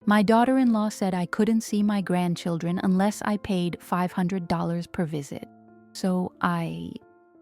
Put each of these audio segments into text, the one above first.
My daughter-in-law said I couldn't see my grandchildren unless I paid $500 per visit. So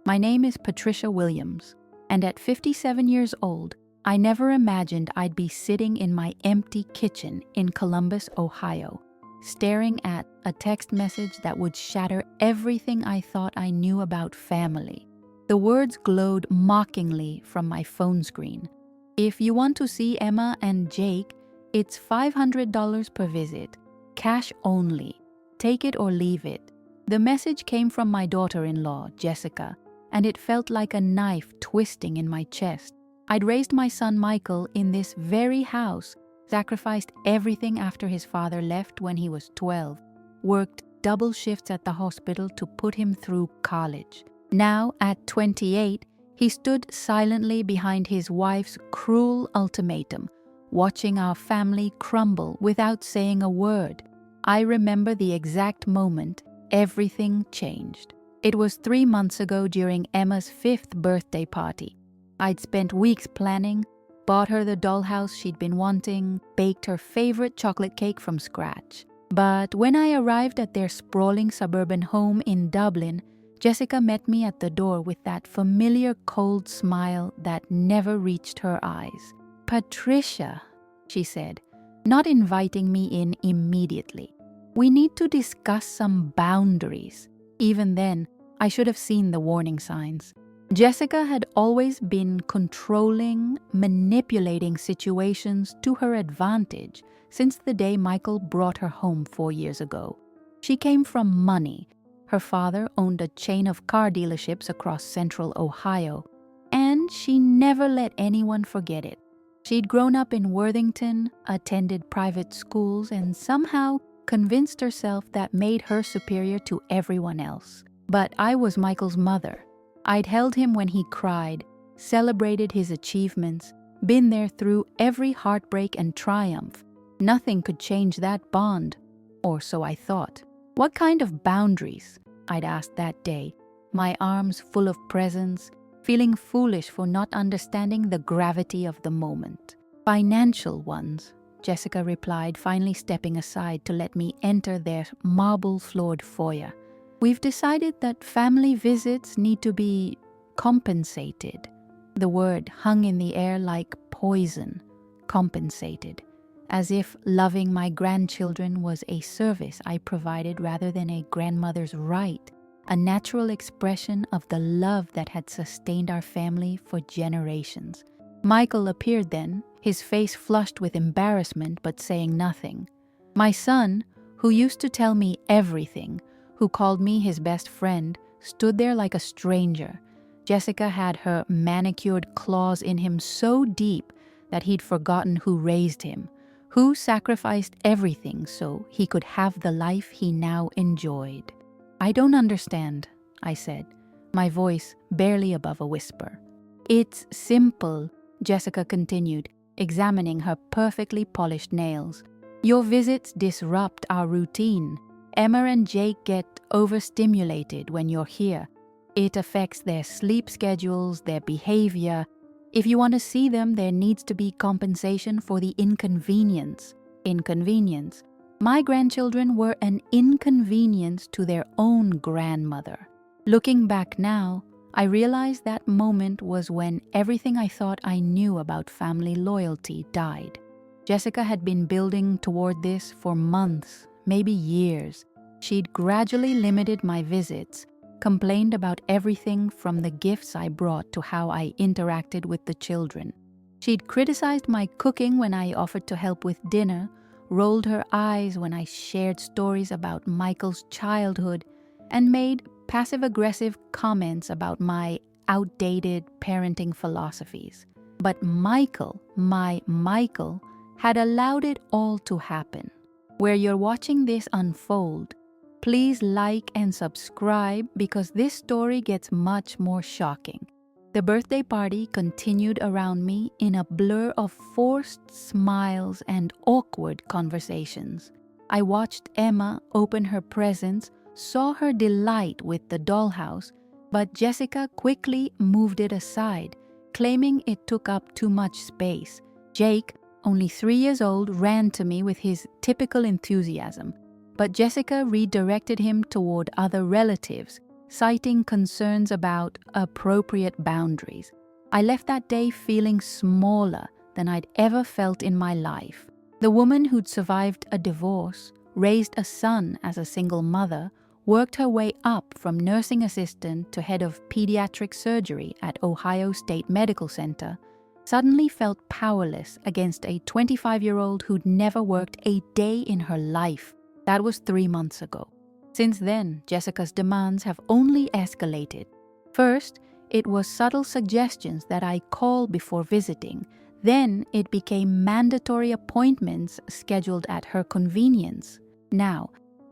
My name is Patricia Williams, and at 57 years old, I never imagined I'd be sitting in my empty kitchen in Columbus, Ohio, staring at a text message that would shatter everything I thought I knew about family. The words glowed mockingly from my phone screen. If you want to see Emma and Jake, it's $500 per visit, cash only. Take it or leave it. The message came from my daughter-in-law, Jessica, and it felt like a knife twisting in my chest. I'd raised my son Michael in this very house, sacrificed everything after his father left when he was 12, worked double shifts at the hospital to put him through college. Now, at 28, he stood silently behind his wife's cruel ultimatum, watching our family crumble without saying a word. I remember the exact moment everything changed. It was 3 months ago during Emma's 5th birthday party. I'd spent weeks planning, bought her the dollhouse she'd been wanting, baked her favorite chocolate cake from scratch. But when I arrived at their sprawling suburban home in Dublin, Jessica met me at the door with that familiar cold smile that never reached her eyes. "Patricia," she said, not inviting me in immediately. "We need to discuss some boundaries." Even then, I should have seen the warning signs. Jessica had always been controlling, manipulating situations to her advantage since the day Michael brought her home 4 years ago. She came from money. Her father owned a chain of car dealerships across central Ohio, and she never let anyone forget it. She'd grown up in Worthington, attended private schools, and somehow convinced herself that made her superior to everyone else. But I was Michael's mother. I'd held him when he cried, celebrated his achievements, been there through every heartbreak and triumph. Nothing could change that bond, or so I thought. "What kind of boundaries?" I'd asked that day, my arms full of presents, feeling foolish for not understanding the gravity of the moment. "Financial ones," Jessica replied, finally stepping aside to let me enter their marble-floored foyer. "We've decided that family visits need to be compensated." The word hung in the air like poison. Compensated. As if loving my grandchildren was a service I provided rather than a grandmother's right, a natural expression of the love that had sustained our family for generations. Michael appeared then, his face flushed with embarrassment but saying nothing. My son, who used to tell me everything, who called me his best friend, stood there like a stranger. Jessica had her manicured claws in him so deep that he'd forgotten who raised him, who sacrificed everything so he could have the life he now enjoyed. "I don't understand," I said, my voice barely above a whisper. "It's simple," Jessica continued, examining her perfectly polished nails. "Your visits disrupt our routine. Emma and Jake get overstimulated when you're here. It affects their sleep schedules, their behavior. If you want to see them, there needs to be compensation for the inconvenience. Inconvenience. My grandchildren were an inconvenience to their own grandmother." Looking back now, I realized that moment was when everything I thought I knew about family loyalty died. Jessica had been building toward this for months, maybe years. She'd gradually limited my visits, complained about everything from the gifts I brought to how I interacted with the children. She'd criticized my cooking when I offered to help with dinner, rolled her eyes when I shared stories about Michael's childhood, and made passive-aggressive comments about my outdated parenting philosophies. But Michael, my Michael, had allowed it all to happen. Where you're watching this unfold, please like and subscribe because this story gets much more shocking. The birthday party continued around me in a blur of forced smiles and awkward conversations. I watched Emma open her presents, saw her delight with the dollhouse, but Jessica quickly moved it aside, claiming it took up too much space. Jake, only 3 years old, ran to me with his typical enthusiasm, but Jessica redirected him toward other relatives, citing concerns about appropriate boundaries. I left that day feeling smaller than I'd ever felt in my life. The woman who'd survived a divorce, raised a son as a single mother, worked her way up from nursing assistant to head of pediatric surgery at Ohio State Medical Center, suddenly felt powerless against a 25-year-old who'd never worked a day in her life. That was 3 months ago. Since then, Jessica's demands have only escalated. First, it was subtle suggestions that I call before visiting. Then it became mandatory appointments scheduled at her convenience. Now,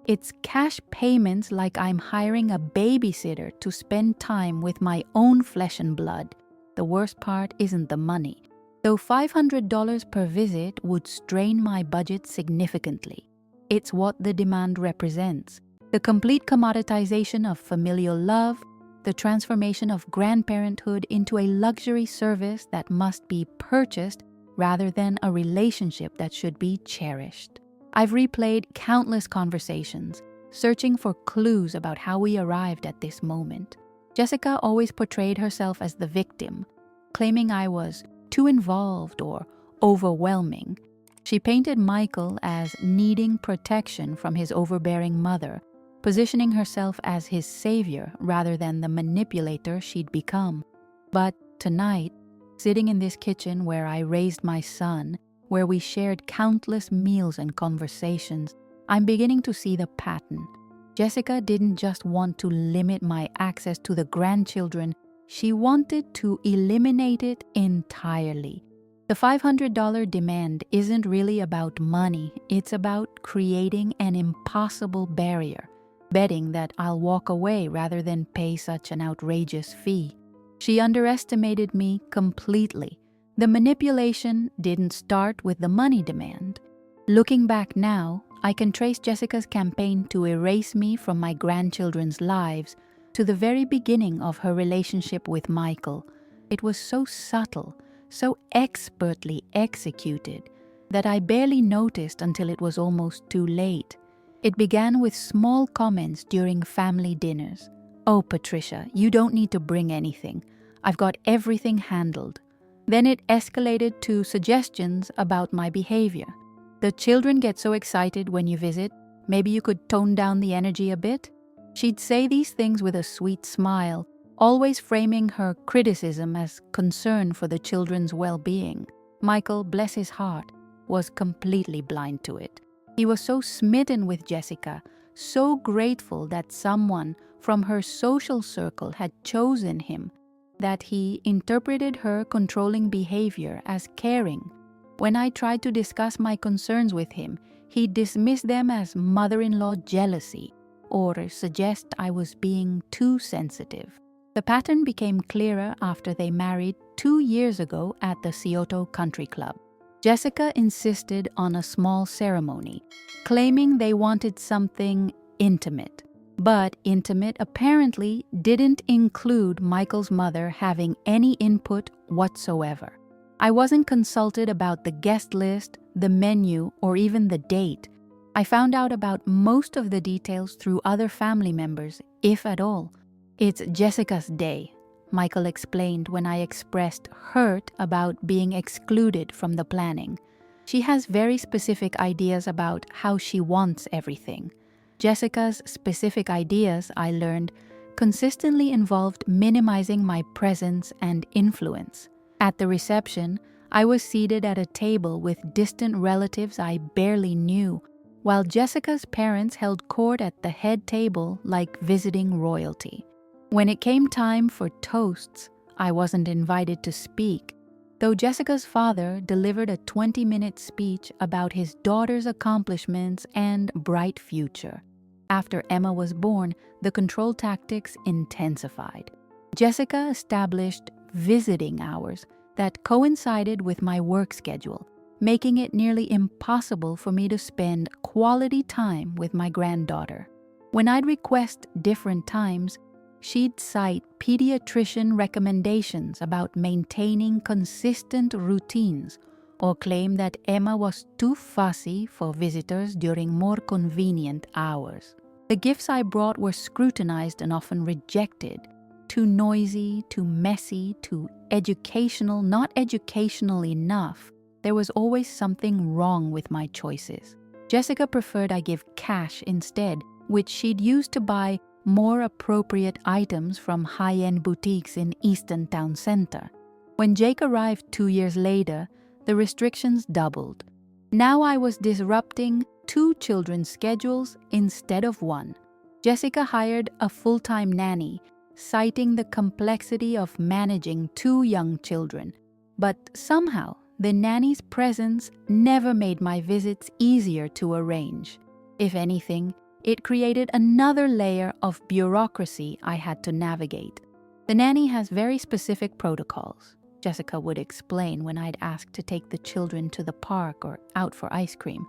it's cash payments like I'm hiring a babysitter to spend time with my own flesh and blood. The worst part isn't the money, though $500 per visit would strain my budget significantly. It's what the demand represents: the complete commoditization of familial love, the transformation of grandparenthood into a luxury service that must be purchased rather than a relationship that should be cherished. I've replayed countless conversations, searching for clues about how we arrived at this moment. Jessica always portrayed herself as the victim, claiming I was too involved or overwhelming. She painted Michael as needing protection from his overbearing mother, positioning herself as his savior rather than the manipulator she'd become. But tonight, sitting in this kitchen where I raised my son, where we shared countless meals and conversations, I'm beginning to see the pattern. Jessica didn't just want to limit my access to the grandchildren, she wanted to eliminate it entirely. The $500 demand isn't really about money, it's about creating an impossible barrier, betting that I'll walk away rather than pay such an outrageous fee. She underestimated me completely. The manipulation didn't start with the money demand. Looking back now, I can trace Jessica's campaign to erase me from my grandchildren's lives to the very beginning of her relationship with Michael. It was so subtle, so expertly executed, that I barely noticed until it was almost too late. It began with small comments during family dinners. "Oh, Patricia, you don't need to bring anything. I've got everything handled." Then it escalated to suggestions about my behavior. "The children get so excited when you visit. Maybe you could tone down the energy a bit?" She'd say these things with a sweet smile, always framing her criticism as concern for the children's well-being. Michael, bless his heart, was completely blind to it. He was so smitten with Jessica, so grateful that someone from her social circle had chosen him, that he interpreted her controlling behavior as caring. When I tried to discuss my concerns with him, he dismissed them as mother-in-law jealousy or suggest I was being too sensitive. The pattern became clearer after they married 2 years ago at the Scioto Country Club. Jessica insisted on a small ceremony, claiming they wanted something intimate. But intimate apparently didn't include Michael's mother having any input whatsoever. I wasn't consulted about the guest list, the menu, or even the date. I found out about most of the details through other family members, if at all. "It's Jessica's day," Michael explained when I expressed hurt about being excluded from the planning. "She has very specific ideas about how she wants everything." Jessica's specific ideas, I learned, consistently involved minimizing my presence and influence. At the reception, I was seated at a table with distant relatives I barely knew, while Jessica's parents held court at the head table like visiting royalty. When it came time for toasts, I wasn't invited to speak, though Jessica's father delivered a 20-minute speech about his daughter's accomplishments and bright future. After Emma was born, the control tactics intensified. Jessica established visiting hours that coincided with my work schedule, making it nearly impossible for me to spend quality time with my granddaughter. When I'd request different times, she'd cite pediatrician recommendations about maintaining consistent routines or claim that Emma was too fussy for visitors during more convenient hours. The gifts I brought were scrutinized and often rejected. Too noisy, too messy, too educational, not educational enough. There was always something wrong with my choices. Jessica preferred I give cash instead, which she'd use to buy more appropriate items from high-end boutiques in Easton Town Center. When Jake arrived 2 years later, the restrictions doubled. Now I was disrupting 2 children's schedules instead of 1. Jessica hired a full-time nanny, citing the complexity of managing 2 young children. But somehow, the nanny's presence never made my visits easier to arrange. If anything, it created another layer of bureaucracy I had to navigate. The nanny has very specific protocols, Jessica would explain when I'd ask to take the children to the park or out for ice cream.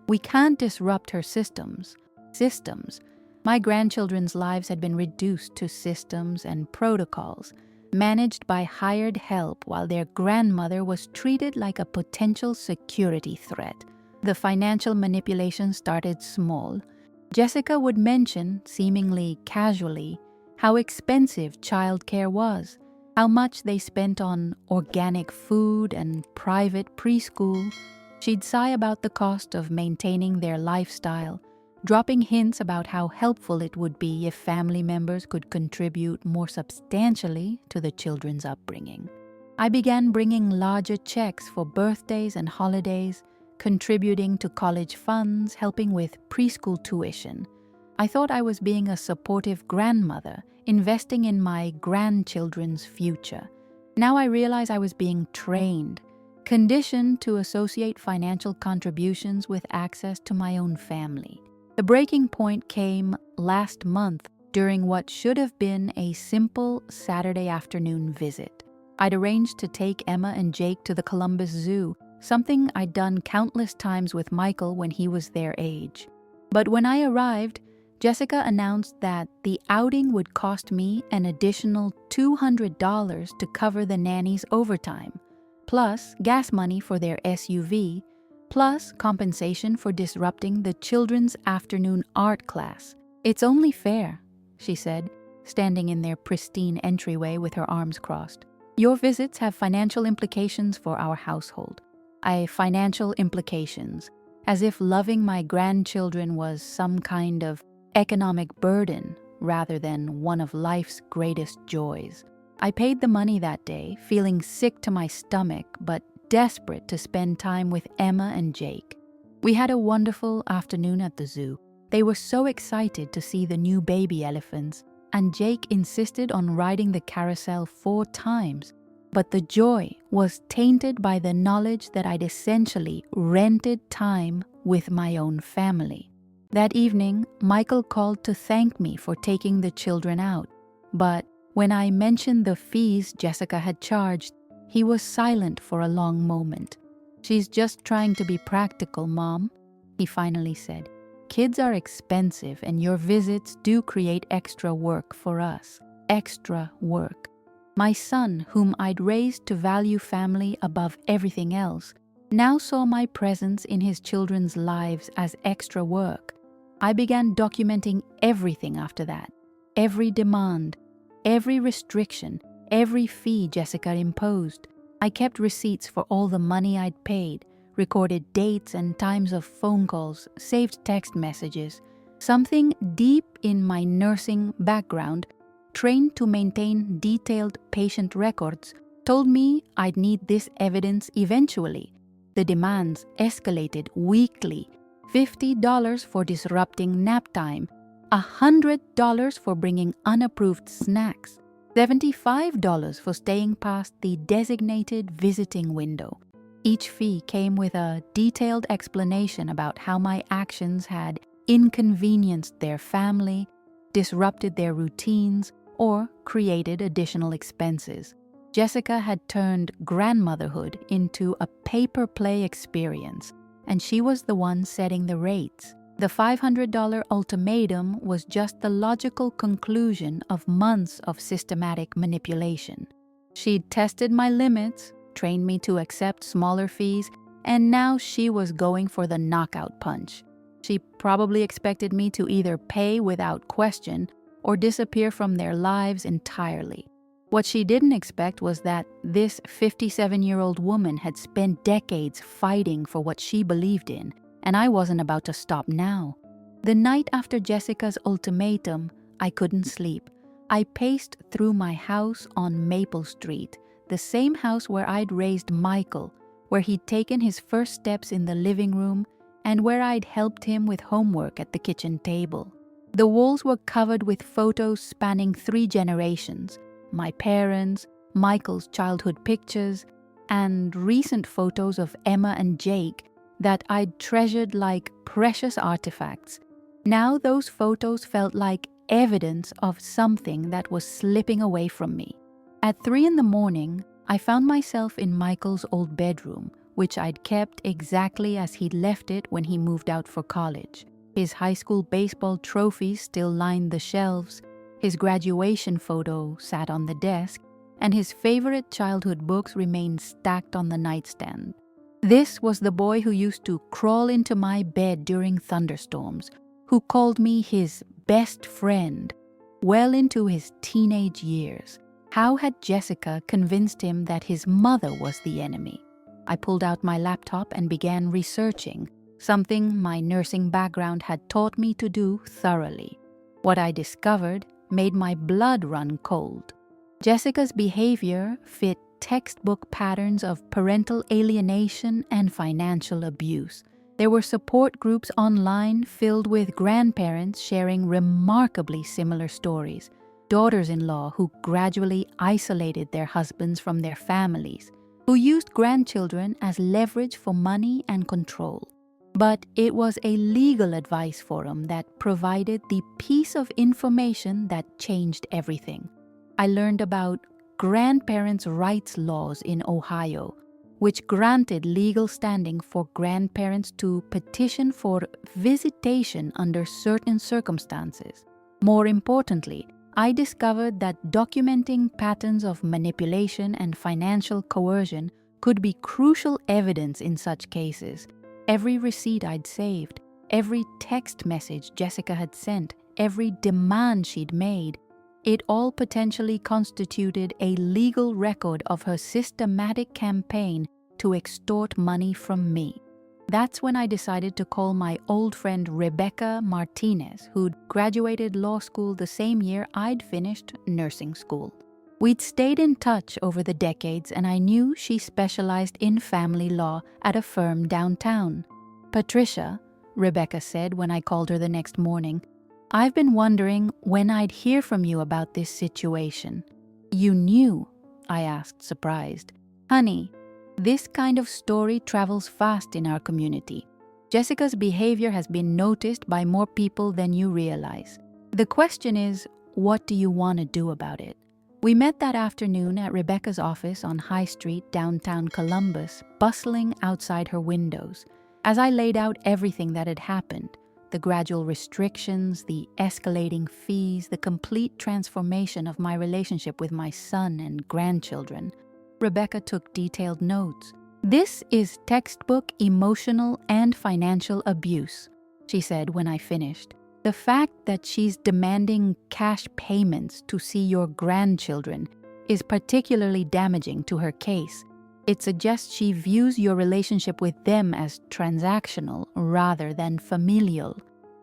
We can't disrupt her systems. My grandchildren's lives had been reduced to systems and protocols, managed by hired help while their grandmother was treated like a potential security threat. The financial manipulation started small. Jessica would mention, seemingly casually, how expensive childcare was, how much they spent on organic food and private preschool. She'd sigh about the cost of maintaining their lifestyle, dropping hints about how helpful it would be if family members could contribute more substantially to the children's upbringing. I began bringing larger checks for birthdays and holidays, contributing to college funds, helping with preschool tuition. I thought I was being a supportive grandmother, investing in my grandchildren's future. Now I realize I was being trained, conditioned to associate financial contributions with access to my own family. The breaking point came last month during what should have been a simple Saturday afternoon visit. I'd arranged to take Emma and Jake to the Columbus Zoo, something I'd done countless times with Michael when he was their age. But when I arrived, Jessica announced that the outing would cost me an additional $200 to cover the nanny's overtime, plus gas money for their SUV, plus compensation for disrupting the children's afternoon art class. "It's only fair," she said, standing in their pristine entryway with her arms crossed. "Your visits have financial implications for our household. Financial implications, as if loving my grandchildren was some kind of economic burden rather than one of life's greatest joys." I paid the money that day, feeling sick to my stomach, but desperate to spend time with Emma and Jake. We had a wonderful afternoon at the zoo. They were so excited to see the new baby elephants, and Jake insisted on riding the carousel 4 times. But the joy was tainted by the knowledge that I'd essentially rented time with my own family. That evening, Michael called to thank me for taking the children out. But when I mentioned the fees Jessica had charged, he was silent for a long moment. "She's just trying to be practical, Mom," he finally said. "Kids are expensive and your visits do create extra work for us. Extra work." My son, whom I'd raised to value family above everything else, now saw my presence in his children's lives as extra work. I began documenting everything after that. Every demand, every restriction, every fee Jessica imposed. I kept receipts for all the money I'd paid, recorded dates and times of phone calls, saved text messages. Something deep in my nursing background, trained to maintain detailed patient records, told me I'd need this evidence eventually. The demands escalated weekly. $50 for disrupting nap time, $100 for bringing unapproved snacks, $75 for staying past the designated visiting window. Each fee came with a detailed explanation about how my actions had inconvenienced their family, disrupted their routines, or created additional expenses. Jessica had turned grandmotherhood into a pay-per-play experience, and she was the one setting the rates. The $500 ultimatum was just the logical conclusion of months of systematic manipulation. She'd tested my limits, trained me to accept smaller fees, and now she was going for the knockout punch. She probably expected me to either pay without question or disappear from their lives entirely. What she didn't expect was that this 57-year-old woman had spent decades fighting for what she believed in, and I wasn't about to stop now. The night after Jessica's ultimatum, I couldn't sleep. I paced through my house on Maple Street, the same house where I'd raised Michael, where he'd taken his first steps in the living room, and where I'd helped him with homework at the kitchen table. The walls were covered with photos spanning 3 generations: my parents, Michael's childhood pictures, and recent photos of Emma and Jake that I'd treasured like precious artifacts. Now those photos felt like evidence of something that was slipping away from me. At 3 in the morning, I found myself in Michael's old bedroom, which I'd kept exactly as he'd left it when he moved out for college. His high school baseball trophies still lined the shelves, his graduation photo sat on the desk, and his favorite childhood books remained stacked on the nightstand. This was the boy who used to crawl into my bed during thunderstorms, who called me his best friend, well into his teenage years. How had Jessica convinced him that his mother was the enemy? I pulled out my laptop and began researching, something my nursing background had taught me to do thoroughly. What I discovered made my blood run cold. Jessica's behavior fit textbook patterns of parental alienation and financial abuse. There were support groups online filled with grandparents sharing remarkably similar stories, daughters-in-law who gradually isolated their husbands from their families, who used grandchildren as leverage for money and control. But it was a legal advice forum that provided the piece of information that changed everything. I learned about grandparents' rights laws in Ohio, which granted legal standing for grandparents to petition for visitation under certain circumstances. More importantly, I discovered that documenting patterns of manipulation and financial coercion could be crucial evidence in such cases. Every receipt I'd saved, every text message Jessica had sent, every demand she'd made, it all potentially constituted a legal record of her systematic campaign to extort money from me. That's when I decided to call my old friend Rebecca Martinez, who'd graduated law school the same year I'd finished nursing school. We'd stayed in touch over the decades, and I knew she specialized in family law at a firm downtown. "Patricia," Rebecca said when I called her the next morning, "I've been wondering when I'd hear from you about this situation." "You knew?" I asked, surprised. "Honey, this kind of story travels fast in our community. Jessica's behavior has been noticed by more people than you realize. The question is, what do you want to do about it?" We met that afternoon at Rebecca's office on High Street, downtown Columbus, bustling outside her windows. As I laid out everything that had happened, the gradual restrictions, the escalating fees, the complete transformation of my relationship with my son and grandchildren, Rebecca took detailed notes. "This is textbook emotional and financial abuse," she said when I finished. "The fact that she's demanding cash payments to see your grandchildren is particularly damaging to her case. It suggests she views your relationship with them as transactional rather than familial."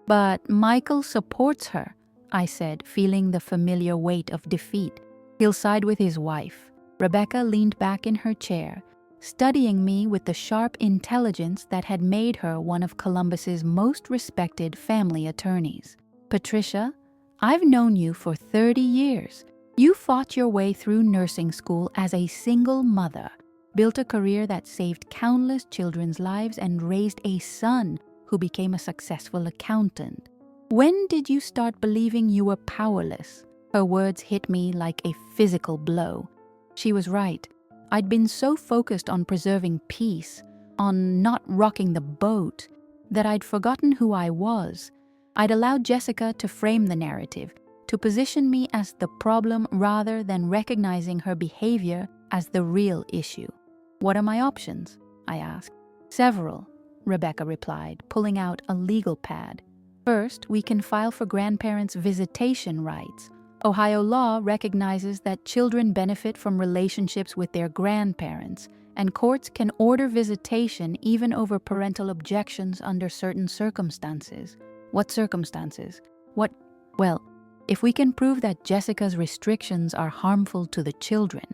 "But Michael supports her," I said, feeling the familiar weight of defeat. "He'll side with his wife." Rebecca leaned back in her chair, studying me with the sharp intelligence that had made her one of Columbus's most respected family attorneys. "Patricia, I've known you for 30 years. You fought your way through nursing school as a single mother, built a career that saved countless children's lives, and raised a son who became a successful accountant. When did you start believing you were powerless?" Her words hit me like a physical blow. She was right. I'd been so focused on preserving peace, on not rocking the boat, that I'd forgotten who I was. I'd allowed Jessica to frame the narrative, to position me as the problem rather than recognizing her behavior as the real issue. "What are my options?" I asked. Several, Rebecca replied, pulling out a legal pad. First, we can file for grandparents' visitation rights. Ohio law recognizes that children benefit from relationships with their grandparents, and courts can order visitation even over parental objections under certain circumstances. What circumstances? Well, if we can prove that Jessica's restrictions are harmful to the children,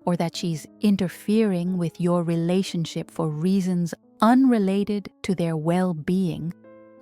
or that she's interfering with your relationship for reasons unrelated to their well-being,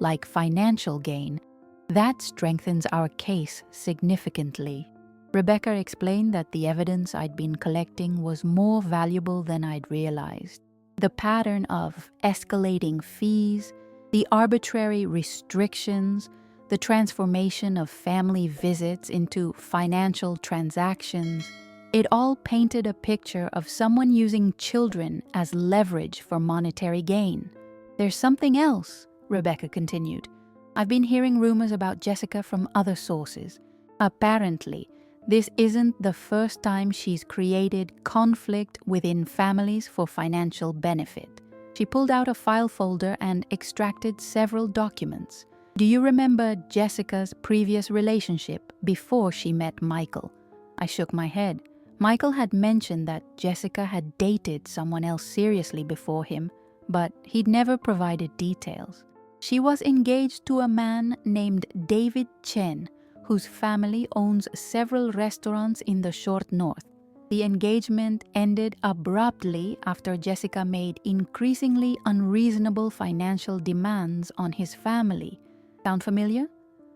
like financial gain, that strengthens our case significantly. Rebecca explained that the evidence I'd been collecting was more valuable than I'd realized. The pattern of escalating fees, the arbitrary restrictions, the transformation of family visits into financial transactions, it all painted a picture of someone using children as leverage for monetary gain. There's something else, Rebecca continued. I've been hearing rumors about Jessica from other sources. Apparently, this isn't the first time she's created conflict within families for financial benefit. She pulled out a file folder and extracted several documents. Do you remember Jessica's previous relationship before she met Michael? I shook my head. Michael had mentioned that Jessica had dated someone else seriously before him, but he'd never provided details. She was engaged to a man named David Chen, whose family owns several restaurants in the short north. The engagement ended abruptly after Jessica made increasingly unreasonable financial demands on his family. Sound familiar?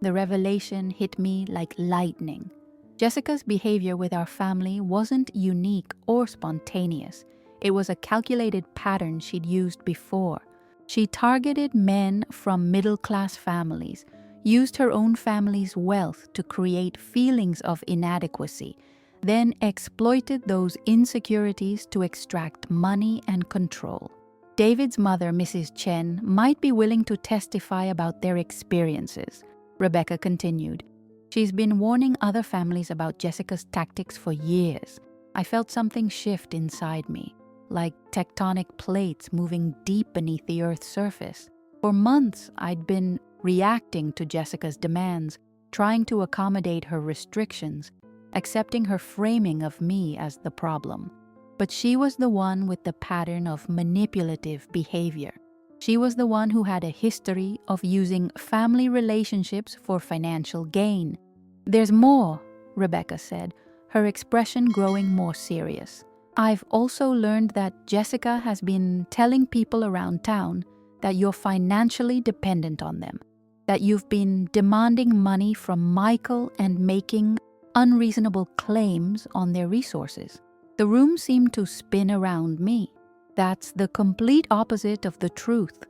The revelation hit me like lightning. Jessica's behavior with our family wasn't unique or spontaneous. It was a calculated pattern she'd used before. She targeted men from middle-class families, used her own family's wealth to create feelings of inadequacy, then exploited those insecurities to extract money and control. David's mother, Mrs. Chen, might be willing to testify about their experiences, Rebecca continued. She's been warning other families about Jessica's tactics for years. I felt something shift inside me, like tectonic plates moving deep beneath the Earth's surface. For months, I'd been reacting to Jessica's demands, trying to accommodate her restrictions, accepting her framing of me as the problem. But she was the one with the pattern of manipulative behavior. She was the one who had a history of using family relationships for financial gain. There's more, Rebecca said, her expression growing more serious. I've also learned that Jessica has been telling people around town that you're financially dependent on them, that you've been demanding money from Michael and making unreasonable claims on their resources. The room seemed to spin around me. That's the complete opposite of the truth.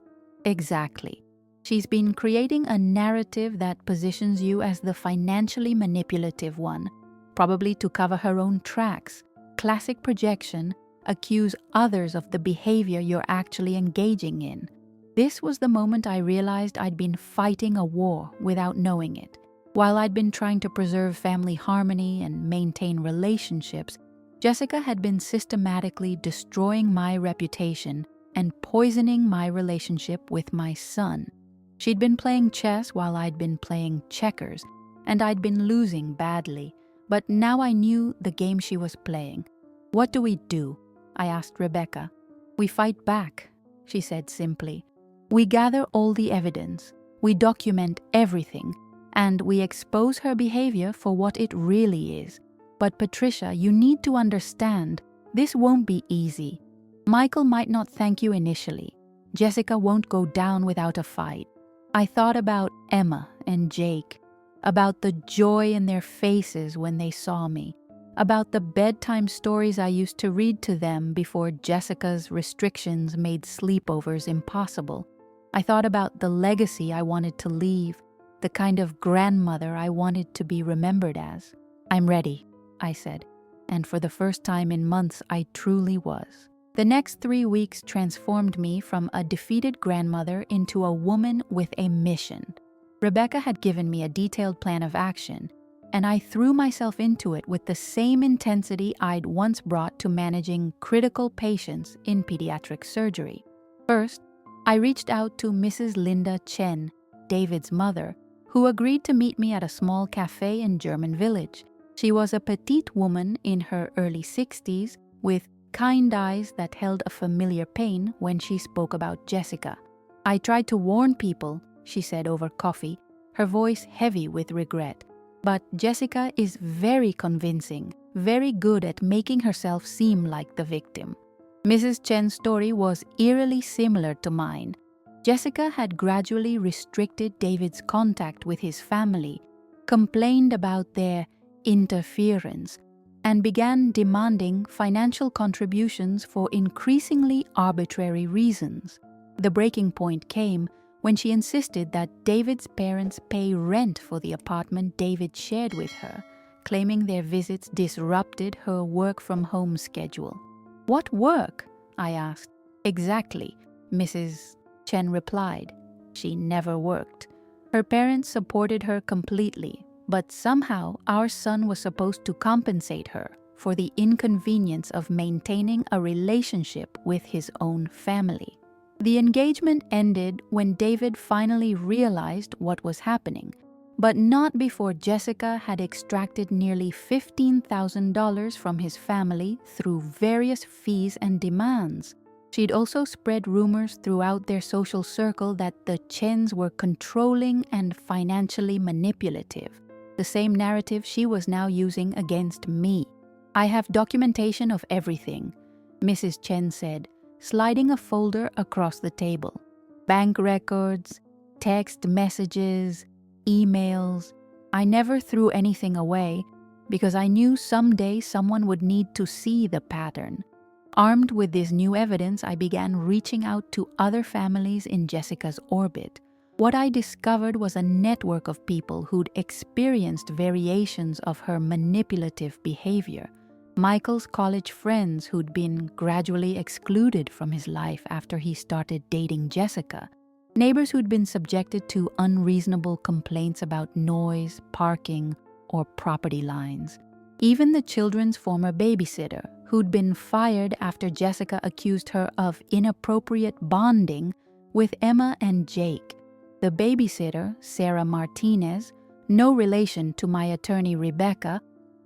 Exactly. She's been creating a narrative that positions you as the financially manipulative one, probably to cover her own tracks. Classic projection, accuse others of the behavior you're actually engaging in. This was the moment I realized I'd been fighting a war without knowing it. While I'd been trying to preserve family harmony and maintain relationships, Jessica had been systematically destroying my reputation and poisoning my relationship with my son. She'd been playing chess while I'd been playing checkers, and I'd been losing badly, but now I knew the game she was playing. What do we do? I asked Rebecca. We fight back, she said simply. We gather all the evidence, we document everything, and we expose her behavior for what it really is. But Patricia, you need to understand, this won't be easy. Michael might not thank you initially. Jessica won't go down without a fight. I thought about Emma and Jake, about the joy in their faces when they saw me, about the bedtime stories I used to read to them before Jessica's restrictions made sleepovers impossible. I thought about the legacy I wanted to leave, the kind of grandmother I wanted to be remembered as. I'm ready, I said, and for the first time in months I truly was. The next 3 weeks transformed me from a defeated grandmother into a woman with a mission. Rebecca had given me a detailed plan of action, and I threw myself into it with the same intensity I'd once brought to managing critical patients in pediatric surgery. First, I reached out to Mrs. Linda Chen, David's mother, who agreed to meet me at a small cafe in German Village. She was a petite woman in her early 60s with kind eyes that held a familiar pain when she spoke about Jessica. "I tried to warn people," she said over coffee, her voice heavy with regret. "But Jessica is very convincing, very good at making herself seem like the victim." Mrs. Chen's story was eerily similar to mine. Jessica had gradually restricted David's contact with his family, complained about their interference, and began demanding financial contributions for increasingly arbitrary reasons. The breaking point came when she insisted that David's parents pay rent for the apartment David shared with her, claiming their visits disrupted her work-from-home schedule. "What work?" I asked. "Exactly," Mrs. Chen replied. "She never worked. Her parents supported her completely, but somehow our son was supposed to compensate her for the inconvenience of maintaining a relationship with his own family." The engagement ended when David finally realized what was happening, but not before Jessica had extracted nearly $15,000 from his family through various fees and demands. She'd also spread rumors throughout their social circle that the Chens were controlling and financially manipulative, the same narrative she was now using against me. "I have documentation of everything," Mrs. Chen said, sliding a folder across the table. "Bank records, text messages, emails. I never threw anything away because I knew someday someone would need to see the pattern." Armed with this new evidence, I began reaching out to other families in Jessica's orbit. What I discovered was a network of people who'd experienced variations of her manipulative behavior. Michael's college friends who'd been gradually excluded from his life after he started dating Jessica. Neighbors who'd been subjected to unreasonable complaints about noise, parking, or property lines. Even the children's former babysitter, who'd been fired after Jessica accused her of inappropriate bonding with Emma and Jake. The babysitter, Sarah Martinez, no relation to my attorney Rebecca,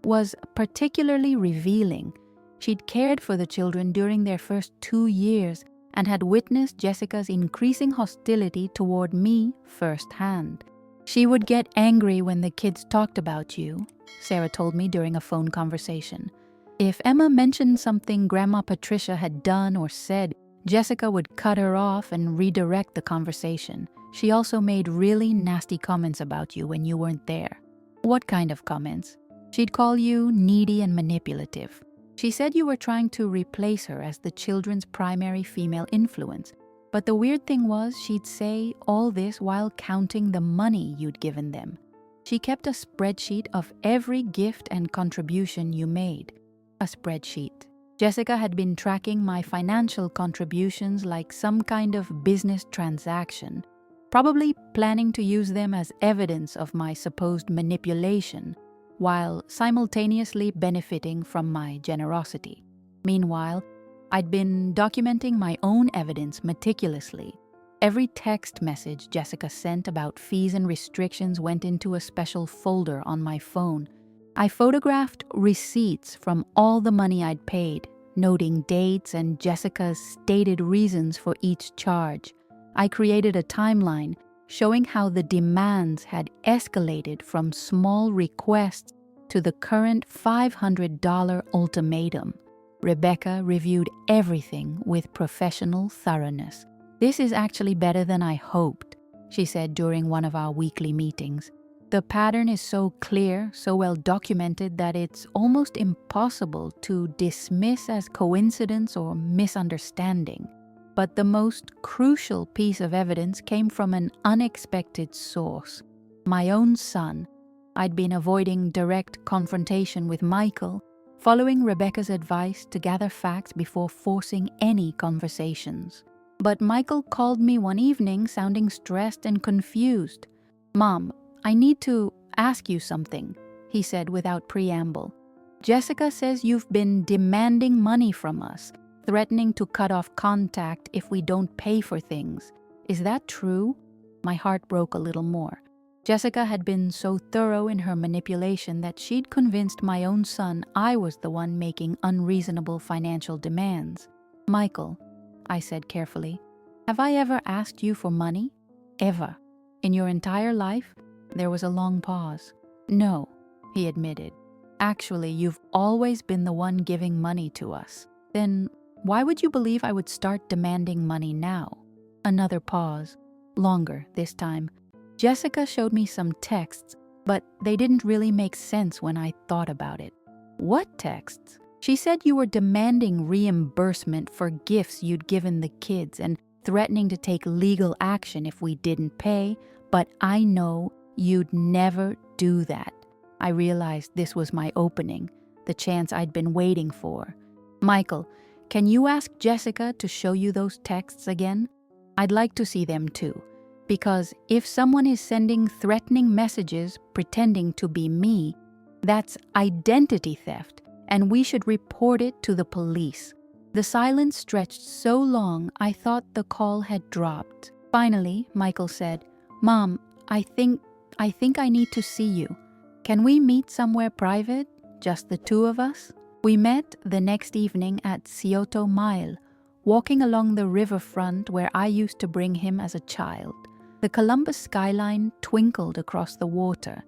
was particularly revealing. She'd cared for the children during their first 2 years and had witnessed Jessica's increasing hostility toward me firsthand. "She would get angry when the kids talked about you," Sarah told me during a phone conversation. "If Emma mentioned something Grandma Patricia had done or said, Jessica would cut her off and redirect the conversation. She also made really nasty comments about you when you weren't there." "What kind of comments?" "She'd call you needy and manipulative. She said you were trying to replace her as the children's primary female influence. But the weird thing was she'd say all this while counting the money you'd given them. She kept a spreadsheet of every gift and contribution you made." A spreadsheet. Jessica had been tracking my financial contributions like some kind of business transaction, probably planning to use them as evidence of my supposed manipulation, while simultaneously benefiting from my generosity. Meanwhile, I'd been documenting my own evidence meticulously. Every text message Jessica sent about fees and restrictions went into a special folder on my phone. I photographed receipts from all the money I'd paid, noting dates and Jessica's stated reasons for each charge. I created a timeline showing how the demands had escalated from small requests to the current $500 ultimatum. Rebecca reviewed everything with professional thoroughness. "This is actually better than I hoped," she said during one of our weekly meetings. "The pattern is so clear, so well documented that it's almost impossible to dismiss as coincidence or misunderstanding. But the most crucial piece of evidence came from an unexpected source. My own son. I'd been avoiding direct confrontation with Michael, following Rebecca's advice to gather facts before forcing any conversations. But Michael called me one evening sounding stressed and confused. "Mom, I need to ask you something," he said without preamble. "Jessica says you've been demanding money from us threatening to cut off contact if we don't pay for things. Is that true? My heart broke a little more. Jessica had been so thorough in her manipulation that she'd convinced my own son I was the one making unreasonable financial demands. Michael, I said carefully, have I ever asked you for money? Ever? In your entire life? There was a long pause. No, he admitted. Actually, you've always been the one giving money to us. Then why would you believe I would start demanding money now? Another pause. Longer this time. Jessica showed me some texts, but they didn't really make sense when I thought about it. What texts? She said you were demanding reimbursement for gifts you'd given the kids and threatening to take legal action if we didn't pay, but I know you'd never do that. I realized this was my opening, the chance I'd been waiting for. Michael, can you ask Jessica to show you those texts again? I'd like to see them too. Because if someone is sending threatening messages pretending to be me, that's identity theft, and we should report it to the police. The silence stretched so long I thought the call had dropped. Finally, Michael said, Mom, I think I need to see you. Can we meet somewhere private? Just the two of us? We met the next evening at Scioto Mile, walking along the riverfront where I used to bring him as a child. The Columbus skyline twinkled across the water,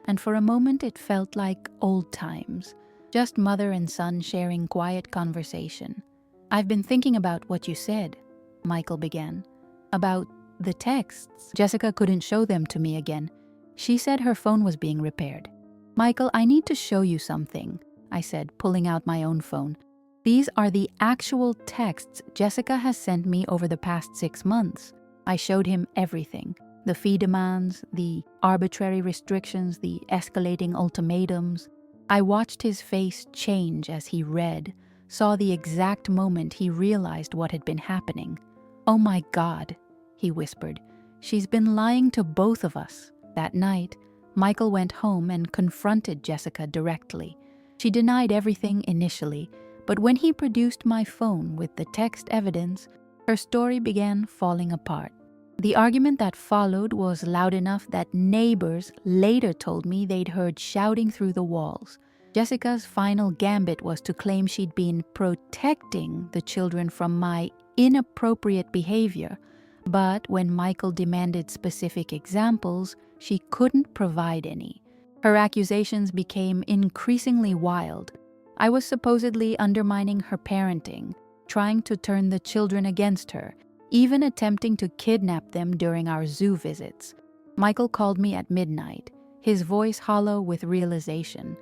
and for a moment it felt like old times, just mother and son sharing quiet conversation. I've been thinking about what you said, Michael began. About the texts. Jessica couldn't show them to me again. She said her phone was being repaired. Michael, I need to show you something, I said, pulling out my own phone. These are the actual texts Jessica has sent me over the past 6 months. I showed him everything. The fee demands, the arbitrary restrictions, the escalating ultimatums. I watched his face change as he read, saw the exact moment he realized what had been happening. Oh my God, he whispered. She's been lying to both of us. That night, Michael went home and confronted Jessica directly. She denied everything initially, but when he produced my phone with the text evidence, her story began falling apart. The argument that followed was loud enough that neighbors later told me they'd heard shouting through the walls. Jessica's final gambit was to claim she'd been protecting the children from my inappropriate behavior, but when Michael demanded specific examples, she couldn't provide any. Her accusations became increasingly wild. I was supposedly undermining her parenting, trying to turn the children against her, even attempting to kidnap them during our zoo visits. Michael called me at midnight, his voice hollow with realization.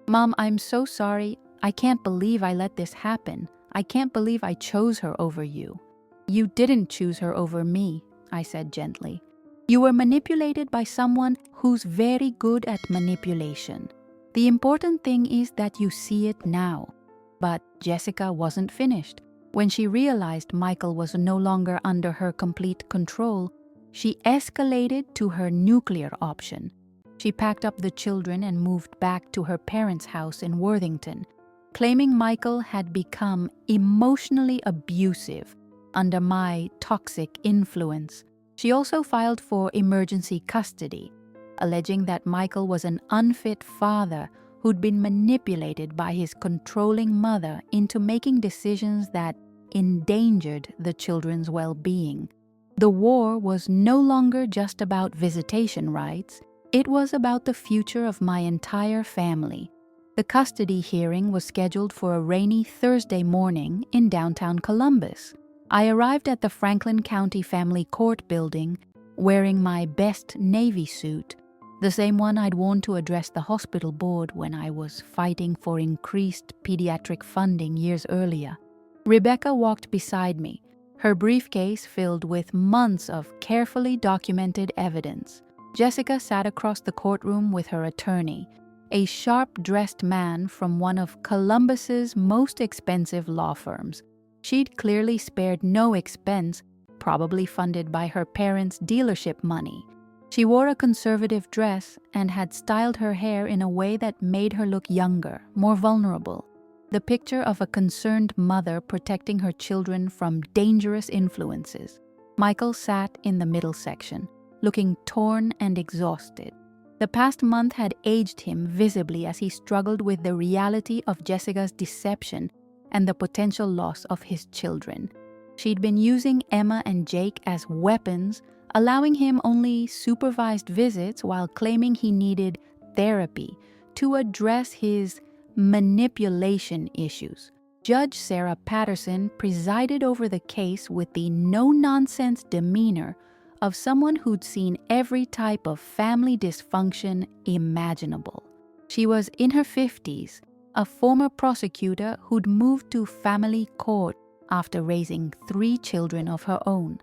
Mom, I'm so sorry. I can't believe I let this happen. I can't believe I chose her over you. You didn't choose her over me, I said gently. You were manipulated by someone who's very good at manipulation. The important thing is that you see it now. But Jessica wasn't finished. When she realized Michael was no longer under her complete control, she escalated to her nuclear option. She packed up the children and moved back to her parents' house in Worthington, claiming Michael had become emotionally abusive under my toxic influence. She also filed for emergency custody, alleging that Michael was an unfit father who'd been manipulated by his controlling mother into making decisions that endangered the children's well-being. The war was no longer just about visitation rights. It was about the future of my entire family. The custody hearing was scheduled for a rainy Thursday morning in downtown Columbus. I arrived at the Franklin County Family Court building wearing my best Navy suit, the same one I'd worn to address the hospital board when I was fighting for increased pediatric funding years earlier. Rebecca walked beside me, her briefcase filled with months of carefully documented evidence. Jessica sat across the courtroom with her attorney, a sharp-dressed man from one of Columbus's most expensive law firms. She'd clearly spared no expense, probably funded by her parents' dealership money. She wore a conservative dress and had styled her hair in a way that made her look younger, more vulnerable. the picture of a concerned mother protecting her children from dangerous influences. Michael sat in the middle section, looking torn and exhausted. The past month had aged him visibly as he struggled with the reality of Jessica's deception and the potential loss of his children. She'd been using Emma and Jake as weapons, allowing him only supervised visits while claiming he needed therapy to address his manipulation issues. Judge Sarah Patterson presided over the case with the no-nonsense demeanor of someone who'd seen every type of family dysfunction imaginable. She was in her 50s, a former prosecutor who'd moved to family court after raising 3 children of her own.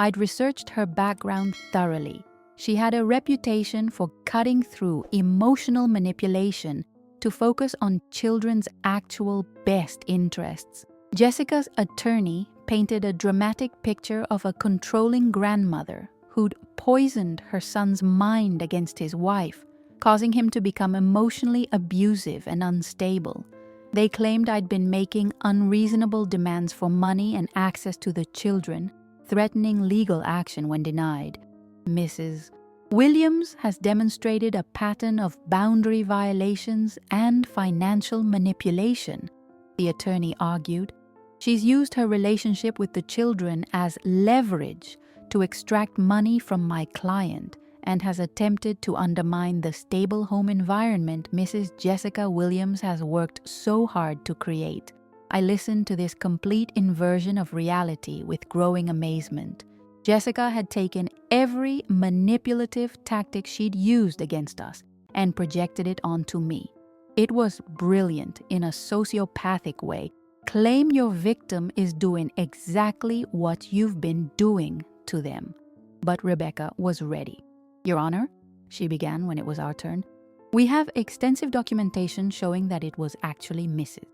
I'd researched her background thoroughly. She had a reputation for cutting through emotional manipulation to focus on children's actual best interests. Jessica's attorney painted a dramatic picture of a controlling grandmother who'd poisoned her son's mind against his wife, causing him to become emotionally abusive and unstable. They claimed I'd been making unreasonable demands for money and access to the children, threatening legal action when denied. Mrs. Williams has demonstrated a pattern of boundary violations and financial manipulation, the attorney argued. She's used her relationship with the children as leverage to extract money from my client and has attempted to undermine the stable home environment Mrs. Jessica Williams has worked so hard to create. I listened to this complete inversion of reality with growing amazement. Jessica had taken every manipulative tactic she'd used against us and projected it onto me. It was brilliant in a sociopathic way. Claim your victim is doing exactly what you've been doing to them. But Rebecca was ready. Your Honor, she began when it was our turn, we have extensive documentation showing that it was actually Mrs.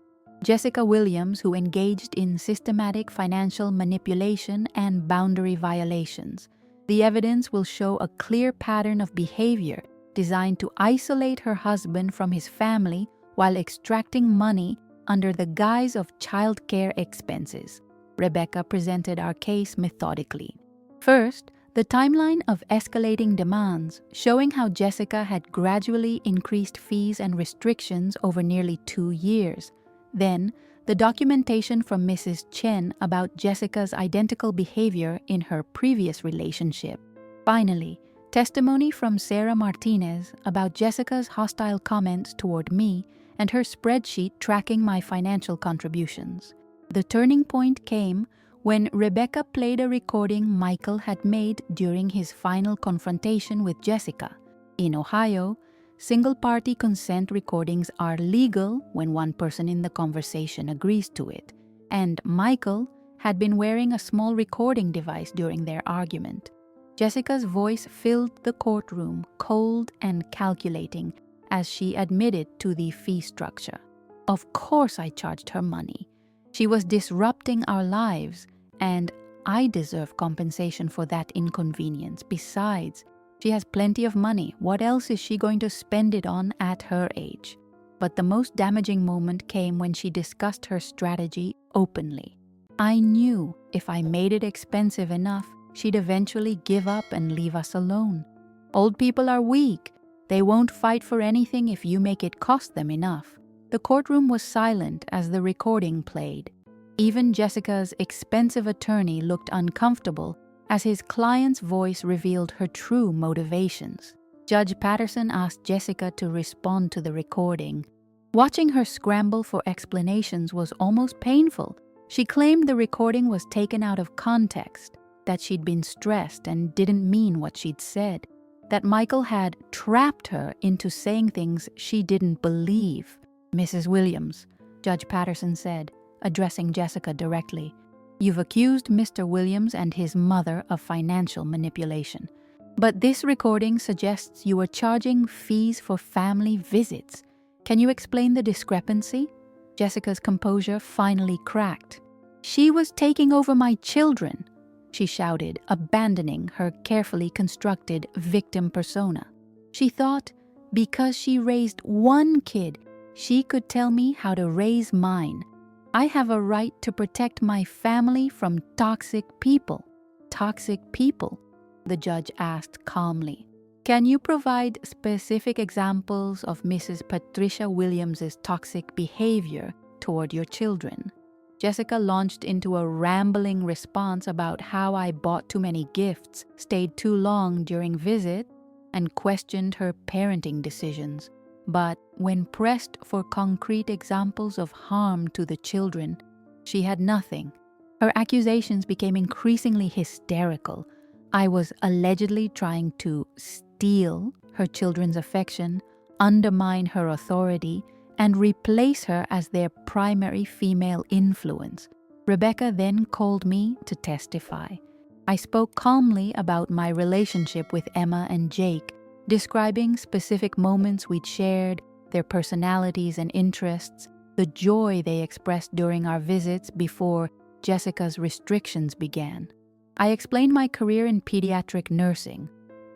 Jessica Williams who engaged in systematic financial manipulation and boundary violations. The evidence will show a clear pattern of behavior designed to isolate her husband from his family while extracting money under the guise of child care expenses. Rebecca presented our case methodically. First, the timeline of escalating demands, showing how Jessica had gradually increased fees and restrictions over nearly 2 years. Then, the documentation from Mrs. Chen about Jessica's identical behavior in her previous relationship. Finally, testimony from Sarah Martinez about Jessica's hostile comments toward me and her spreadsheet tracking my financial contributions. The turning point came when Rebecca played a recording Michael had made during his final confrontation with Jessica. In Ohio, single-party consent recordings are legal when one person in the conversation agrees to it, and Michael had been wearing a small recording device during their argument. Jessica's voice filled the courtroom, cold and calculating, as she admitted to the fee structure. Of course I charged her money. She was disrupting our lives, and I deserve compensation for that inconvenience. Besides, she has plenty of money. What else is she going to spend it on at her age? But the most damaging moment came when she discussed her strategy openly. I knew if I made it expensive enough, she'd eventually give up and leave us alone. Old people are weak. They won't fight for anything if you make it cost them enough. The courtroom was silent as the recording played. Even Jessica's expensive attorney looked uncomfortable as his client's voice revealed her true motivations. Judge Patterson asked Jessica to respond to the recording. Watching her scramble for explanations was almost painful. She claimed the recording was taken out of context, that she'd been stressed and didn't mean what she'd said, that Michael had trapped her into saying things she didn't believe. Mrs. Williams, Judge Patterson said, addressing Jessica directly, you've accused Mr. Williams and his mother of financial manipulation. But this recording suggests you were charging fees for family visits. Can you explain the discrepancy? Jessica's composure finally cracked. She was taking over my children, she shouted, abandoning her carefully constructed victim persona. She thought because she raised one kid, she could tell me how to raise mine. I have a right to protect my family from toxic people. Toxic people? The judge asked calmly. Can you provide specific examples of Mrs. Patricia Williams' toxic behavior toward your children? Jessica launched into a rambling response about how I bought too many gifts, stayed too long during visits, and questioned her parenting decisions. But when pressed for concrete examples of harm to the children, she had nothing. Her accusations became increasingly hysterical. I was allegedly trying to steal her children's affection, undermine her authority, and replace her as their primary female influence. Rebecca then called me to testify. I spoke calmly about my relationship with Emma and Jake, describing specific moments we'd shared, their personalities and interests, the joy they expressed during our visits before Jessica's restrictions began. I explained my career in pediatric nursing,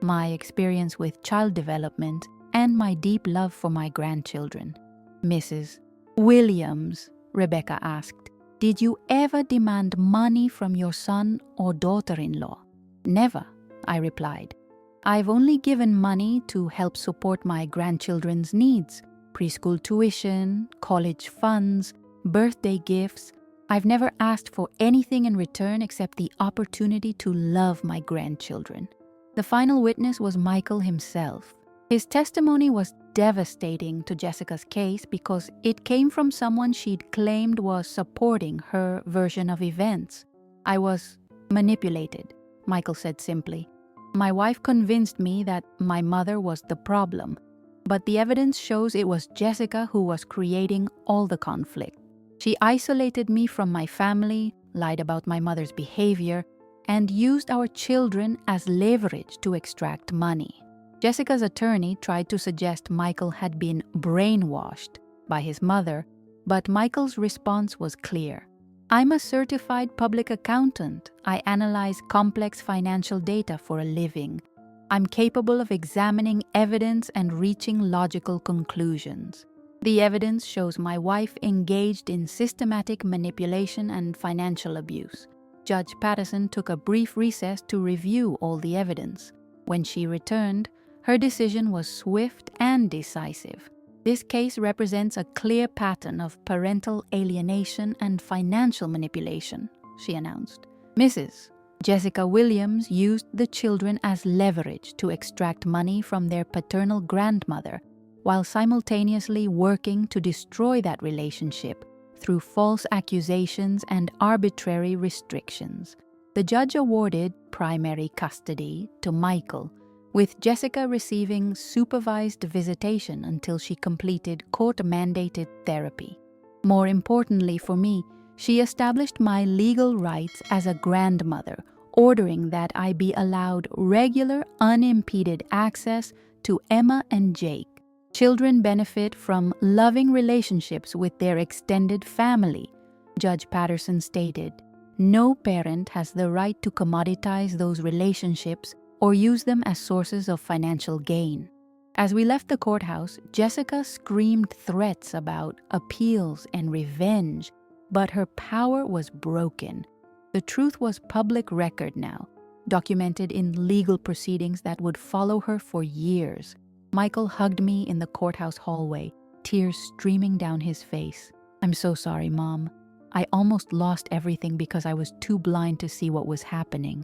my experience with child development, and my deep love for my grandchildren. Mrs. Williams, Rebecca asked, did you ever demand money from your son or daughter-in-law? Never, I replied. I've only given money to help support my grandchildren's needs, preschool tuition, college funds, birthday gifts. I've never asked for anything in return except the opportunity to love my grandchildren. The final witness was Michael himself. His testimony was devastating to Jessica's case because it came from someone she'd claimed was supporting her version of events. I was manipulated, Michael said simply. My wife convinced me that my mother was the problem, but the evidence shows it was Jessica who was creating all the conflict. She isolated me from my family, lied about my mother's behavior, and used our children as leverage to extract money. Jessica's attorney tried to suggest Michael had been brainwashed by his mother, but Michael's response was clear. I'm a certified public accountant. I analyze complex financial data for a living. I'm capable of examining evidence and reaching logical conclusions. The evidence shows my wife engaged in systematic manipulation and financial abuse. Judge Patterson took a brief recess to review all the evidence. When she returned, her decision was swift and decisive. This case represents a clear pattern of parental alienation and financial manipulation, she announced. Mrs. Jessica Williams used the children as leverage to extract money from their paternal grandmother, while simultaneously working to destroy that relationship through false accusations and arbitrary restrictions. The judge awarded primary custody to Michael, with Jessica receiving supervised visitation until she completed court-mandated therapy. More importantly for me, she established my legal rights as a grandmother, ordering that I be allowed regular, unimpeded access to Emma and Jake. Children benefit from loving relationships with their extended family, Judge Patterson stated. No parent has the right to commoditize those relationships or use them as sources of financial gain. As we left the courthouse, Jessica screamed threats about appeals and revenge, but her power was broken. The truth was public record now, documented in legal proceedings that would follow her for years. Michael hugged me in the courthouse hallway, tears streaming down his face. I'm so sorry, Mom. I almost lost everything because I was too blind to see what was happening.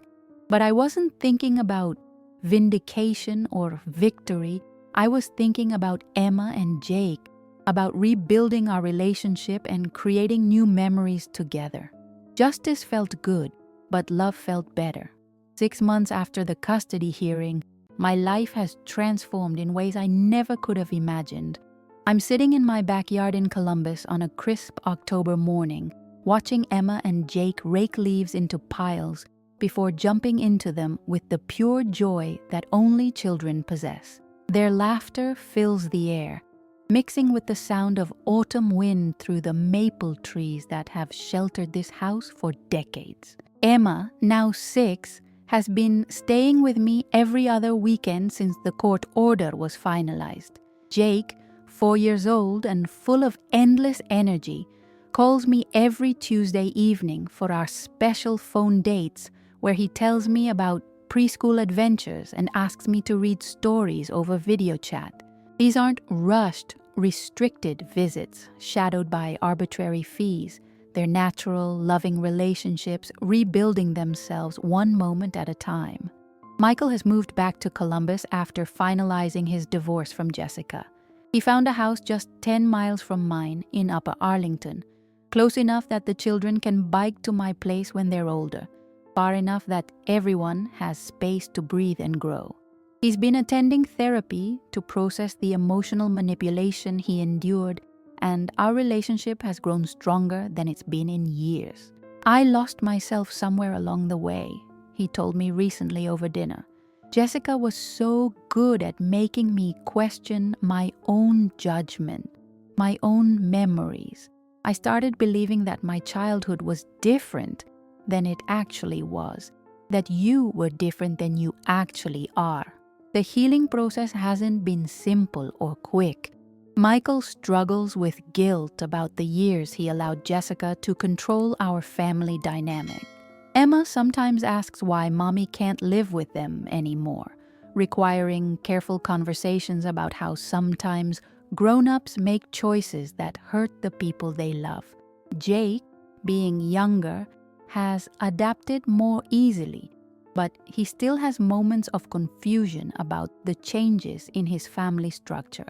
But I wasn't thinking about vindication or victory. I was thinking about Emma and Jake, about rebuilding our relationship and creating new memories together. Justice felt good, but love felt better. 6 months after the custody hearing, my life has transformed in ways I never could have imagined. I'm sitting in my backyard in Columbus on a crisp October morning, watching Emma and Jake rake leaves into piles before jumping into them with the pure joy that only children possess. Their laughter fills the air, mixing with the sound of autumn wind through the maple trees that have sheltered this house for decades. Emma, now 6, has been staying with me every other weekend since the court order was finalized. Jake, 4 years old and full of endless energy, calls me every Tuesday evening for our special phone dates where he tells me about preschool adventures and asks me to read stories over video chat. These aren't rushed, restricted visits shadowed by arbitrary fees. They're natural, loving relationships rebuilding themselves one moment at a time. Michael has moved back to Columbus after finalizing his divorce from Jessica. He found a house just 10 miles from mine in Upper Arlington, close enough that the children can bike to my place when they're older, far enough that everyone has space to breathe and grow. He's been attending therapy to process the emotional manipulation he endured, and our relationship has grown stronger than it's been in years. I lost myself somewhere along the way, he told me recently over dinner. Jessica was so good at making me question my own judgment, my own memories. I started believing that my childhood was different than it actually was, that you were different than you actually are. The healing process hasn't been simple or quick. Michael struggles with guilt about the years he allowed Jessica to control our family dynamic. Emma sometimes asks why mommy can't live with them anymore, requiring careful conversations about how sometimes grown-ups make choices that hurt the people they love. Jake, being younger, has adapted more easily, but he still has moments of confusion about the changes in his family structure.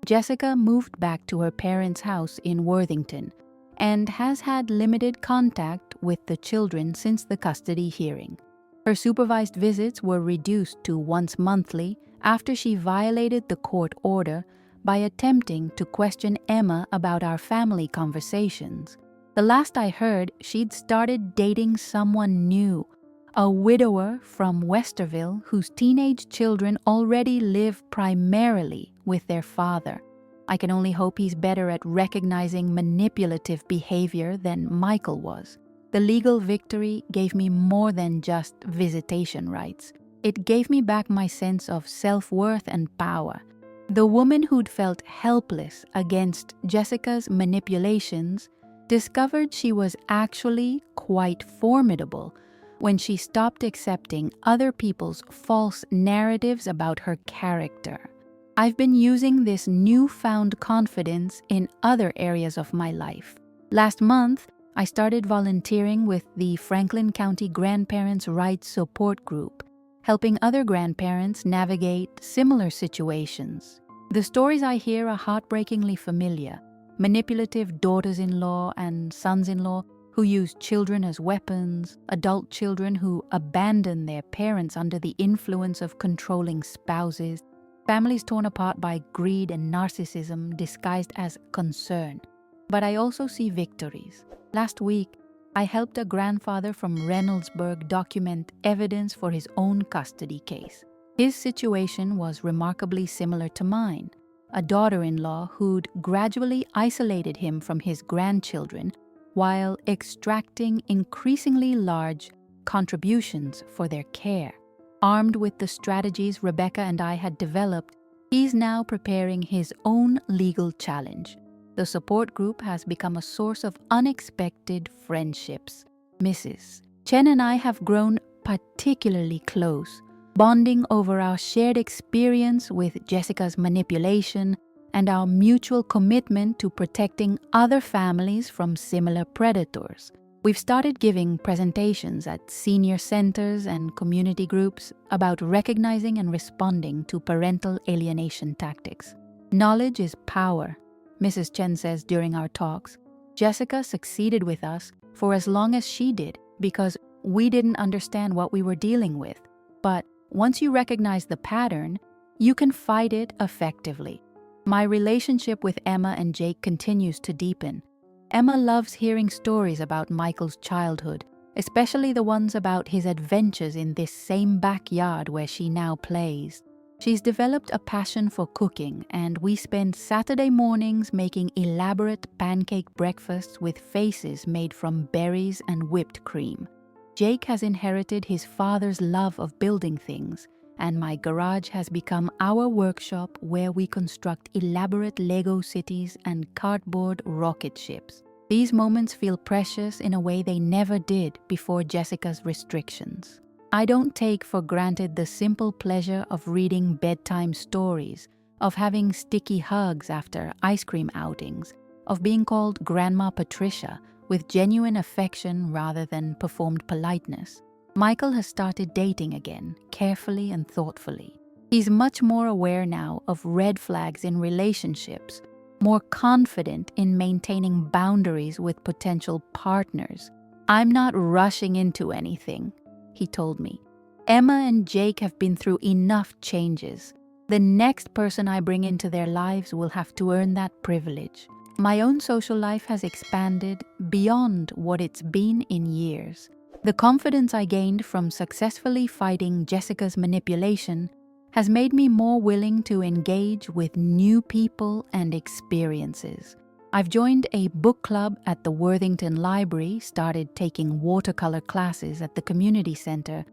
Jessica moved back to her parents' house in Worthington and has had limited contact with the children since the custody hearing. Her supervised visits were reduced to once monthly after she violated the court order by attempting to question Emma about our family conversations. The last I heard, she'd started dating someone new, a widower from Westerville whose teenage children already live primarily with their father. I can only hope he's better at recognizing manipulative behavior than Michael was. The legal victory gave me more than just visitation rights. It gave me back my sense of self-worth and power. The woman who'd felt helpless against Jessica's manipulations discovered she was actually quite formidable when she stopped accepting other people's false narratives about her character. I've been using this newfound confidence in other areas of my life. Last month, I started volunteering with the Franklin County Grandparents' Rights Support Group, helping other grandparents navigate similar situations. The stories I hear are heartbreakingly familiar. Manipulative daughters-in-law and sons-in-law who use children as weapons, adult children who abandon their parents under the influence of controlling spouses, families torn apart by greed and narcissism disguised as concern. But I also see victories. Last week, I helped a grandfather from Reynoldsburg document evidence for his own custody case. His situation was remarkably similar to mine. A daughter-in-law who'd gradually isolated him from his grandchildren while extracting increasingly large contributions for their care. Armed with the strategies Rebecca and I had developed, he's now preparing his own legal challenge. The support group has become a source of unexpected friendships. Mrs. Chen and I have grown particularly close, bonding over our shared experience with Jessica's manipulation and our mutual commitment to protecting other families from similar predators. We've started giving presentations at senior centers and community groups about recognizing and responding to parental alienation tactics. Knowledge is power, Mrs. Chen says during our talks. Jessica succeeded with us for as long as she did because we didn't understand what we were dealing with. But once you recognize the pattern, you can fight it effectively. My relationship with Emma and Jake continues to deepen. Emma loves hearing stories about Michael's childhood, especially the ones about his adventures in this same backyard where she now plays. She's developed a passion for cooking, and we spend Saturday mornings making elaborate pancake breakfasts with faces made from berries and whipped cream. Jake has inherited his father's love of building things, and my garage has become our workshop where we construct elaborate Lego cities and cardboard rocket ships. These moments feel precious in a way they never did before Jessica's restrictions. I don't take for granted the simple pleasure of reading bedtime stories, of having sticky hugs after ice cream outings, of being called Grandma Patricia with genuine affection rather than performed politeness. Michael has started dating again, carefully and thoughtfully. He's much more aware now of red flags in relationships, more confident in maintaining boundaries with potential partners. "I'm not rushing into anything," he told me. "Emma and Jake have been through enough changes. The next person I bring into their lives will have to earn that privilege." My own social life has expanded beyond what it's been in years. The confidence I gained from successfully fighting Jessica's manipulation has made me more willing to engage with new people and experiences. I've joined a book club at the Worthington Library, started taking watercolor classes at the community center,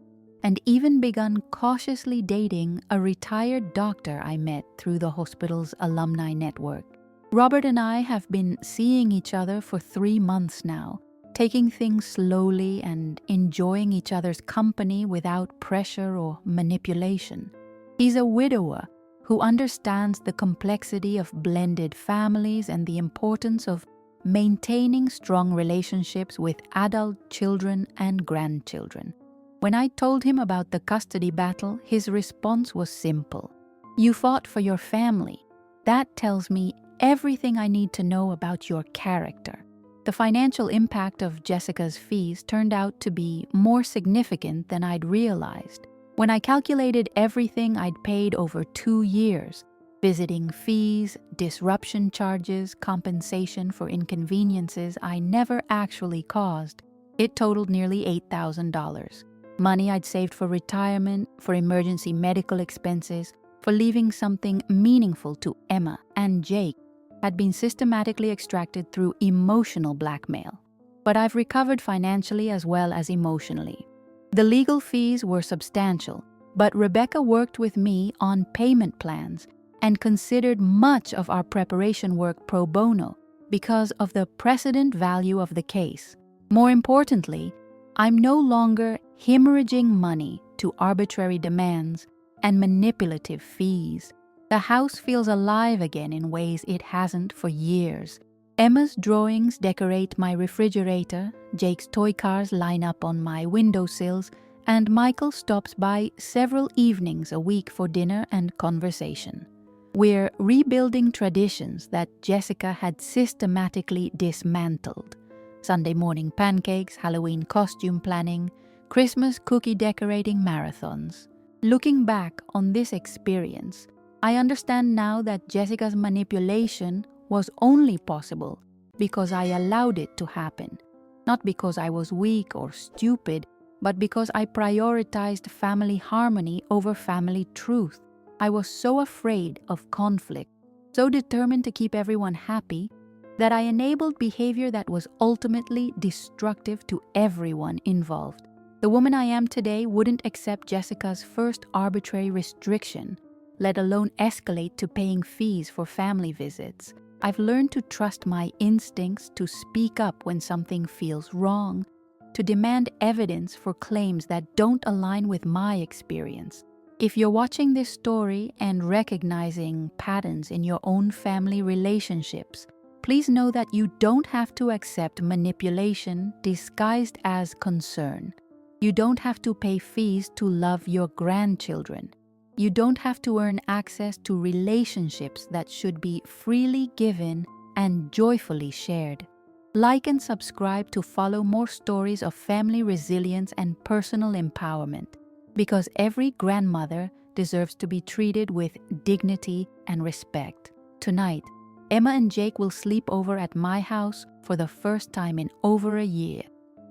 and even begun cautiously dating a retired doctor I met through the hospital's alumni network. Robert and I have been seeing each other for 3 months now, taking things slowly and enjoying each other's company without pressure or manipulation. He's a widower who understands the complexity of blended families and the importance of maintaining strong relationships with adult children and grandchildren. When I told him about the custody battle, his response was simple. "You fought for your family. That tells me everything I need to know about your character." The financial impact of Jessica's fees turned out to be more significant than I'd realized. When I calculated everything I'd paid over 2 years, visiting fees, disruption charges, compensation for inconveniences I never actually caused, it totaled nearly $8,000. Money I'd saved for retirement, for emergency medical expenses, for leaving something meaningful to Emma and Jake had been systematically extracted through emotional blackmail. But I've recovered financially as well as emotionally. The legal fees were substantial, but Rebecca worked with me on payment plans and considered much of our preparation work pro bono because of the precedent value of the case. More importantly, I'm no longer hemorrhaging money to arbitrary demands and manipulative fees. The house feels alive again in ways it hasn't for years. Emma's drawings decorate my refrigerator, Jake's toy cars line up on my windowsills, and Michael stops by several evenings a week for dinner and conversation. We're rebuilding traditions that Jessica had systematically dismantled. Sunday morning pancakes, Halloween costume planning, Christmas cookie decorating marathons. Looking back on this experience, I understand now that Jessica's manipulation was only possible because I allowed it to happen. Not because I was weak or stupid, but because I prioritized family harmony over family truth. I was so afraid of conflict, so determined to keep everyone happy, that I enabled behavior that was ultimately destructive to everyone involved. The woman I am today wouldn't accept Jessica's first arbitrary restriction, let alone escalate to paying fees for family visits. I've learned to trust my instincts to speak up when something feels wrong, to demand evidence for claims that don't align with my experience. If you're watching this story and recognizing patterns in your own family relationships, please know that you don't have to accept manipulation disguised as concern. You don't have to pay fees to love your grandchildren. You don't have to earn access to relationships that should be freely given and joyfully shared. Like and subscribe to follow more stories of family resilience and personal empowerment, because every grandmother deserves to be treated with dignity and respect. Tonight, Emma and Jake will sleep over at my house for the first time in over a year.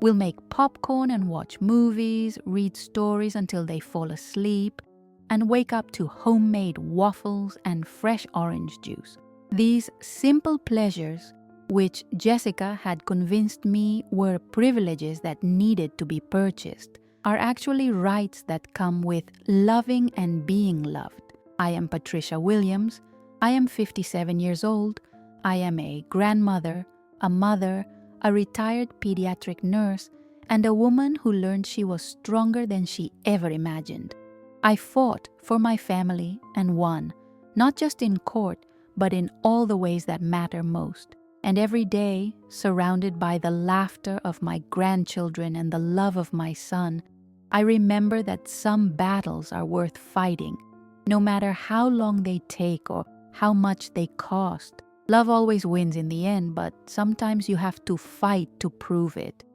We'll make popcorn and watch movies, read stories until they fall asleep, and wake up to homemade waffles and fresh orange juice. These simple pleasures, which Jessica had convinced me were privileges that needed to be purchased, are actually rights that come with loving and being loved. I am Patricia Williams. I am 57 years old. I am a grandmother, a mother, a retired pediatric nurse, and a woman who learned she was stronger than she ever imagined. I fought for my family and won, not just in court, but in all the ways that matter most. And every day, surrounded by the laughter of my grandchildren and the love of my son, I remember that some battles are worth fighting, no matter how long they take or how much they cost. Love always wins in the end, but sometimes you have to fight to prove it.